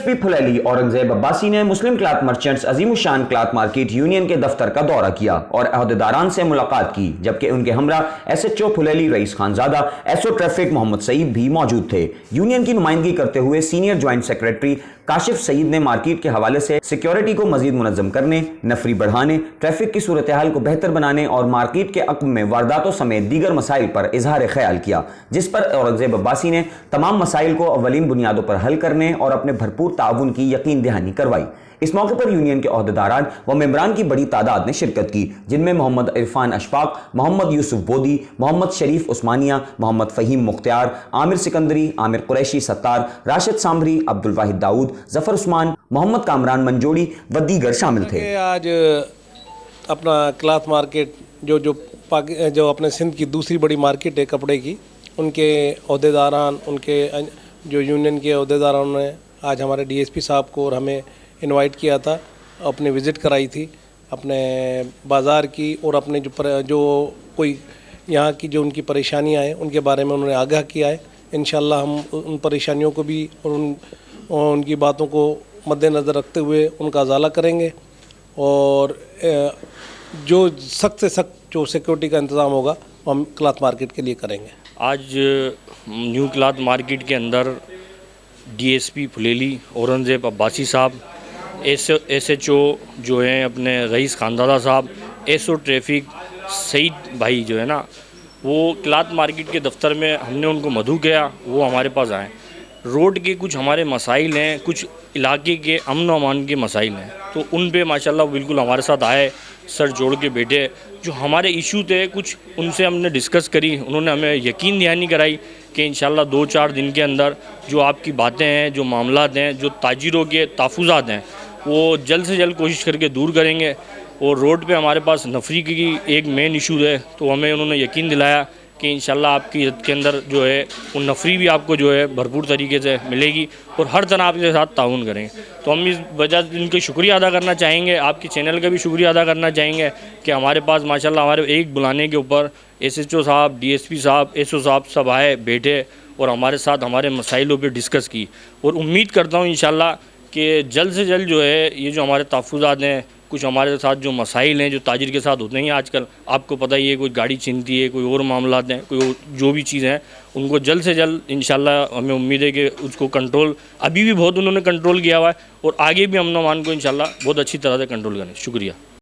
DSP پھلیلی Aurangzeb Abbasi نے مسلم cloth merchants عظیم الشان cloth market union کے دفتر کا دورہ کیا اور عہدیداران سے ملاقات کی، جبکہ ان کے ہمراہ SHO پھلیلی رئیس خانزادہ، SO ٹریفک محمد سعید بھی موجود تھے۔ یونین کی نمائندگی کرتے ہوئے سینئر جوائنٹ سیکریٹری کاشف سعید نے مارکیٹ کے حوالے سے سیکیورٹی کو مزید منظم کرنے، نفری بڑھانے، ٹریفک کی صورتحال کو بہتر بنانے اور مارکیٹ کے عقب میں وارداتوں سمیت دیگر مسائل پر اظہار خیال کیا، جس پر اورنگزیب عباسی نے تمام مسائل کو اولین بنیادوں پر حل کرنے اور اپنے بھرپور تعاون کی یقین دہانی کروائی۔ اس موقع پر یونین کے عہدیداران و ممبران کی بڑی تعداد نے شرکت کی، جن میں محمد عرفان اشفاق، محمد یوسف بودی، محمد شریف عثمانیہ، محمد فہیم مختار، عامر سکندری، عامر قریشی ستار، راشد سامبری، عبدالواحد داؤد، ظفر عثمان، محمد کامران منجوڑی و دیگر شامل تھے۔ آج اپنا کلاتھ مارکیٹ جو اپنے سندھ کی دوسری بڑی مارکیٹ ہے کپڑے کی، ان کے عہدیداران، ان کے جو یونین کے عہدیداران نے آج ہمارے DSP صاحب کو اور ہمیں انوائٹ کیا تھا، اپنے وزٹ کرائی تھی اپنے بازار کی، اور اپنے جو کوئی یہاں کی جو ان کی پریشانیاں ہیں ان کے بارے میں انہوں نے آگاہ کیا ہے۔ انشاءاللہ ہم ان پریشانیوں کو بھی اور ان کی باتوں کو مد نظر رکھتے ہوئے ان کا ازالہ کریں گے، اور جو سخت سے سخت جو سیکورٹی کا انتظام ہوگا وہ ہم کلاتھ مارکیٹ کے لیے کریں گے۔ آج نیو کلاتھ مارکیٹ کے اندر DSP پھلیلی اورنگزیب عباسی صاحب، SHO جو ہیں اپنے رئیس خانزادہ صاحب، SO ٹریفک سعید بھائی جو ہے نا، وہ کلاتھ مارکیٹ کے دفتر میں ہم نے ان کو مدعو کیا، وہ ہمارے پاس آئیں۔ روڈ کے کچھ ہمارے مسائل ہیں، کچھ علاقے کے امن و امان کے مسائل ہیں، تو ان پہ ماشاءاللہ بالکل ہمارے ساتھ آئے، سر جوڑ کے بیٹھے، جو ہمارے ایشو تھے کچھ ان سے ہم نے ڈسکس کری، انہوں نے ہمیں یقین دہانی کرائی کہ انشاءاللہ 2-4 دن کے اندر جو آپ کی باتیں ہیں، جو معاملات ہیں، جو تاجروں کے تحفظات ہیں، وہ جلد سے جلد کوشش کر کے دور کریں گے۔ اور روڈ پہ ہمارے پاس نفری کی ایک مین ایشو ہے، تو ہمیں انہوں نے یقین دلایا کہ انشاءاللہ آپ کی عزت کے اندر جو ہے وہ نفری بھی آپ کو جو ہے بھرپور طریقے سے ملے گی، اور ہر طرح آپ کے ساتھ تعاون کریں گے۔ تو ہم اس وجہ سے ان کے شکریہ ادا کرنا چاہیں گے، آپ کے چینل کا بھی شکریہ ادا کرنا چاہیں گے کہ ہمارے پاس ماشاءاللہ ہمارے ایک بلانے کے اوپر SHO صاحب، DSP صاحب، SO صاحب سب آئے، بیٹھے اور ہمارے ساتھ ہمارے مسائلوں پہ ڈسکس کی، اور امید کرتا ہوں انشاءاللہ کہ جلد سے جلد جو ہے یہ جو ہمارے تحفظات ہیں، کچھ ہمارے ساتھ جو مسائل ہیں جو تاجر کے ساتھ ہوتے ہیں آج کل، آپ کو پتہ ہی ہے، کوئی گاڑی چھینتی ہے، کوئی اور معاملات ہیں، کوئی جو بھی چیزیں ہیں، ان کو جلد سے جلد انشاءاللہ ہمیں امید ہے کہ اس کو کنٹرول ابھی بھی بہت انہوں نے کنٹرول کیا ہوا ہے، اور آگے بھی امن و امان کو انشاءاللہ بہت اچھی طرح سے کنٹرول کریں۔ شکریہ۔